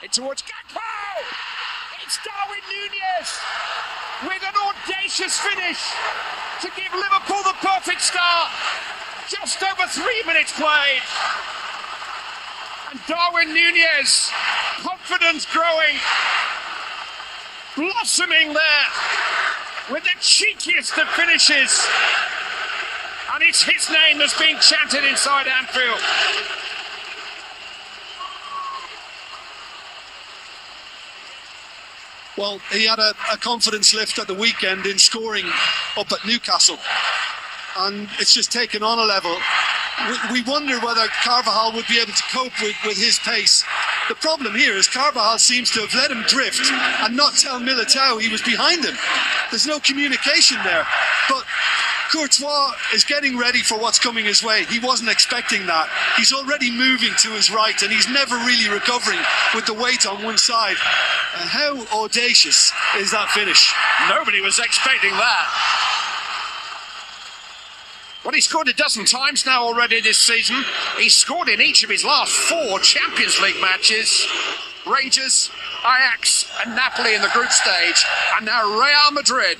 It towards Gakpo! It's Darwin Nunez with an audacious finish to give Liverpool the perfect start. Just over 3 minutes played. And Darwin Nunez, confidence growing, blossoming there with the cheekiest of finishes. And it's his name that's being chanted inside Anfield. Well, he had a confidence lift at the weekend in scoring up at Newcastle, and it's just taken on a level. We wonder whether Carvajal would be able to cope with his pace. The problem here is Carvajal seems to have let him drift and not tell Militao he was behind him. There's no communication there. But Courtois is getting ready for what's coming his way. He wasn't expecting that. He's already moving to his right, and he's never really recovering with the weight on one side. How audacious is that finish? Nobody was expecting that. Well, he scored a dozen times now already this season. He's scored in each of his last 4 Champions League matches. Rangers, Ajax and Napoli in the group stage, and now Real Madrid.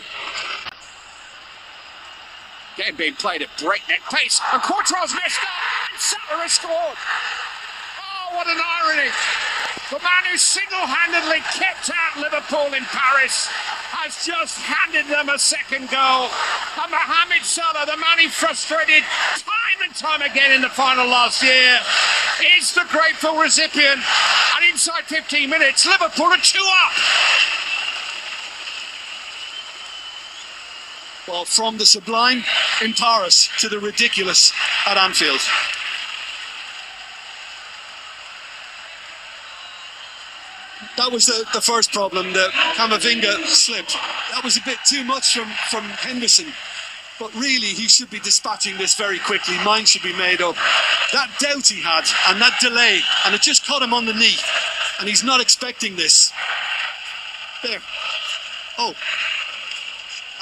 Game being played at breakneck pace, and Courtois messed up, and Salah has scored. Oh, what an irony. The man who single-handedly kept out Liverpool in Paris has just handed them a second goal. And Mohamed Salah, the man he frustrated time and time again in the final last year, is the grateful recipient. And inside 15 minutes, Liverpool are 2 up. Well, from the sublime in Paris to the ridiculous at Anfield. That was the first problem, the Camavinga slip. That was a bit too much from Henderson. But really, he should be dispatching this very quickly. Mind should be made up. That doubt he had, and that delay, and it just caught him on the knee. And he's not expecting this. There. Oh.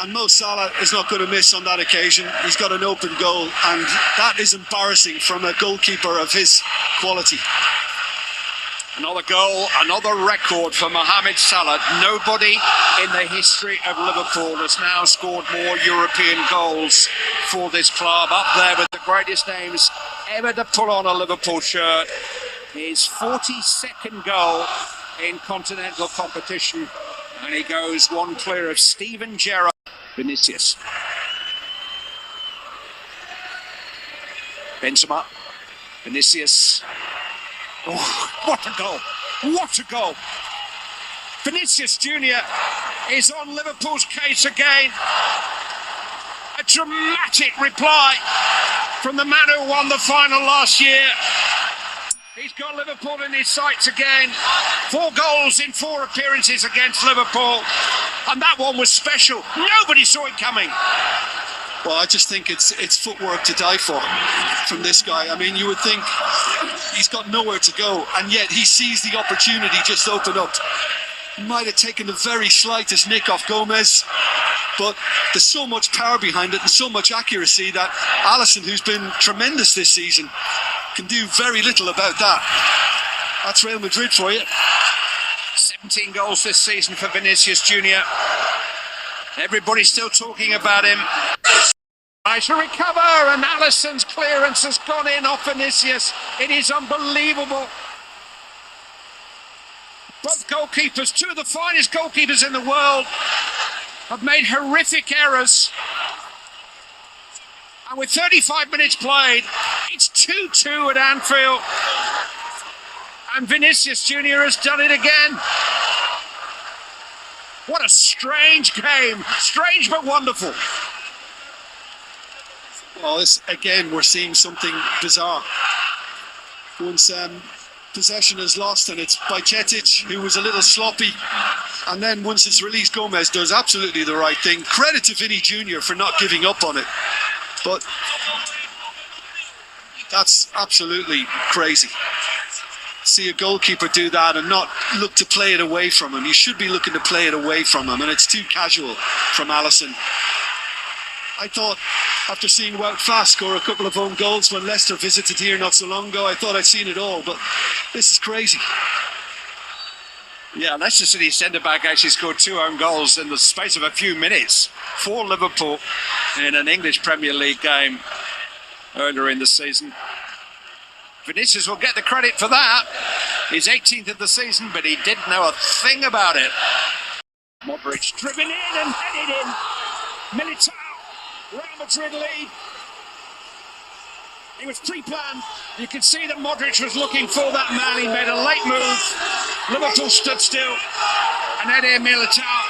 And Mo Salah is not going to miss on that occasion. He's got an open goal, and that is embarrassing from a goalkeeper of his quality. Another goal, another record for Mohamed Salah. Nobody in the history of Liverpool has now scored more European goals for this club. Up there with the greatest names ever to pull on a Liverpool shirt. His 42nd goal in continental competition. And he goes one clear of Steven Gerrard. Vinicius. Benzema. Vinicius. Oh, what a goal! What a goal! Vinicius Junior is on Liverpool's case again. A dramatic reply from the man who won the final last year. He's got Liverpool in his sights again. 4 goals in 4 appearances against Liverpool. And that one was special. Nobody saw it coming. Well, I just think it's footwork to die for from this guy. I mean, you would think he's got nowhere to go, and yet he sees the opportunity just open up. He might have taken the very slightest nick off Gomez, but there's so much power behind it and so much accuracy that Alisson, who's been tremendous this season, can do very little about that. That's Real Madrid for you. 17 goals this season for Vinicius Junior. Everybody's still talking about him. Tries to recover, and Alisson's clearance has gone in off Vinicius. It is unbelievable. Both goalkeepers, 2 of the finest goalkeepers in the world, have made horrific errors. And with 35 minutes played, it's 2-2 at Anfield. And Vinicius Junior has done it again. What a strange game. Strange but wonderful. Well, again, we're seeing something bizarre. Once possession is lost, and it's by Cetic, who was a little sloppy. And then once it's released, Gomez does absolutely the right thing. Credit to Vinny Jr. for not giving up on it. But that's absolutely crazy. See a goalkeeper do that and not look to play it away from him. You should be looking to play it away from him, and it's too casual from Alisson. I thought, after seeing Wout Faes score a couple of own goals when Leicester visited here not so long ago, I thought I'd seen it all, but this is crazy. Yeah, Leicester City centre-back actually scored 2 own goals in the space of a few minutes for Liverpool in an English Premier League game earlier in the season. Vinicius will get the credit for that. He's 18th of the season, but he didn't know a thing about it. Modric driven in and headed in. Militao, Real Madrid lead. It was pre-planned. You could see that Modric was looking for that man. He made a late move. Liverpool stood still. And Eder Militao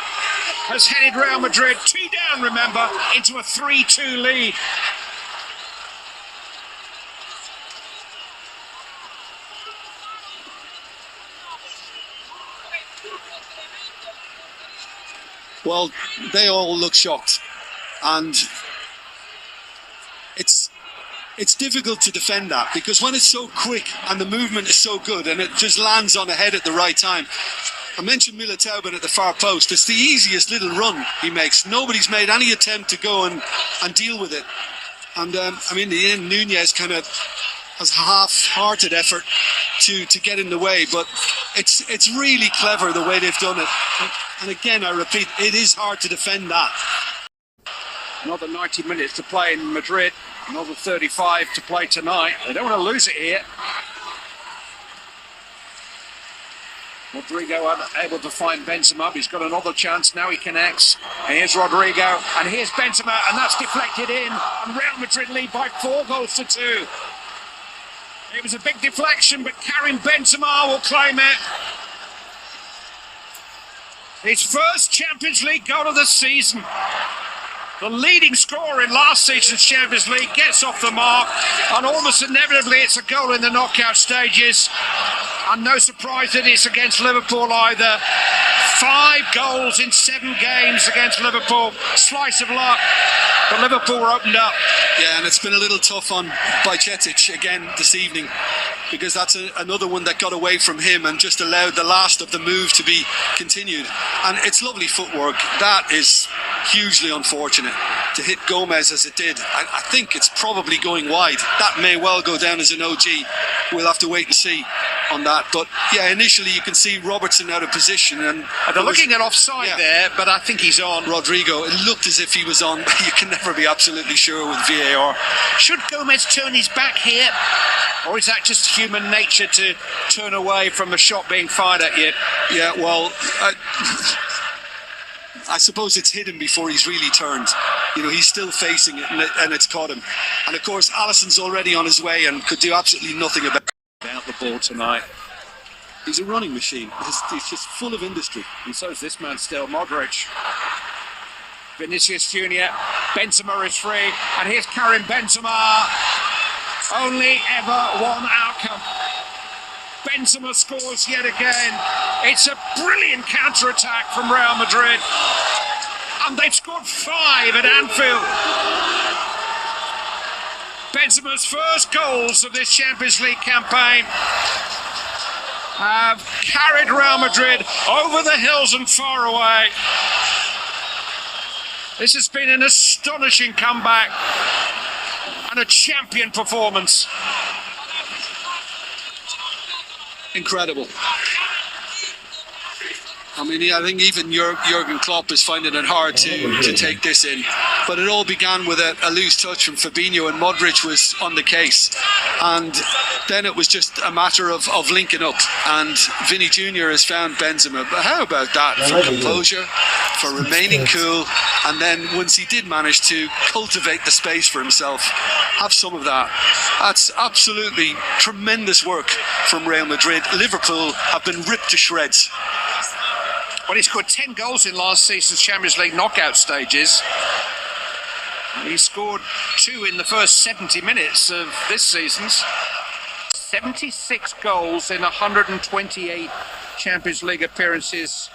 has headed Real Madrid 2 down, remember, into a 3-2 lead. Well, they all look shocked, and it's difficult to defend that, because when it's so quick and the movement is so good and it just lands on the head at the right time. I mentioned Militao being at the far post. It's the easiest little run he makes. Nobody's made any attempt to go and deal with it. And I mean, in the end, Nunez kind of has half-hearted effort to get in the way, but it's really clever the way they've done it. And again, I repeat, it is hard to defend that. Another 90 minutes to play in Madrid, another 35 to play tonight. They don't want to lose it here. Rodrigo able to find Benzema. He's got another chance. Now he connects. And here's Rodrigo. And here's Benzema. And that's deflected in. And Real Madrid lead by 4 goals to 2. It was a big deflection, but Karim Benzema will claim it. His first Champions League goal of the season. The leading scorer in last season's Champions League gets off the mark, and almost inevitably it's a goal in the knockout stages. And no surprise that it's against Liverpool either. 5 goals in 7 games against Liverpool. Slice of luck. But Liverpool were opened up. Yeah, and it's been a little tough on Bajcetic again this evening, because that's another one that got away from him and just allowed the last of the move to be continued. And it's lovely footwork. That is hugely unfortunate to hit Gomez as it did. I think it's probably going wide. That may well go down as an OG. We'll have to wait and see on that. But yeah, initially you can see Robertson out of position, and they're looking at offside there, but I think he's on. Rodrigo, it looked as if he was on, but you can never be absolutely sure with VAR. Should Gomez turn his back here, or is that just human nature to turn away from a shot being fired at you? Yeah, well, I suppose it's hit him before he's really turned. You know, he's still facing it, and it's caught him. And of course, Alisson's already on his way and could do absolutely nothing about the ball tonight. He's a running machine. He's just full of industry. And so is this man still, Modric. Vinicius Junior, Benzema is free, and here's Karim Benzema. Only ever one outcome. Benzema scores yet again. It's a brilliant counter-attack from Real Madrid. And they've scored 5 at Anfield. Benzema's first goals of this Champions League campaign have carried Real Madrid over the hills and far away. This has been an astonishing comeback and a champion performance. Incredible. I mean, I think even Jurgen Klopp is finding it hard to take this in. But it all began with a loose touch from Fabinho, and Modric was on the case. And then it was just a matter of linking up. And Vinny Junior has found Benzema. But how about that for composure, for remaining cool, and then once he did manage to cultivate the space for himself, have some of that. That's absolutely tremendous work from Real Madrid. Liverpool have been ripped to shreds. Well, he scored 10 goals in last season's Champions League knockout stages. He scored 2 in the first 70 minutes of this season's. 76 goals in 128 Champions League appearances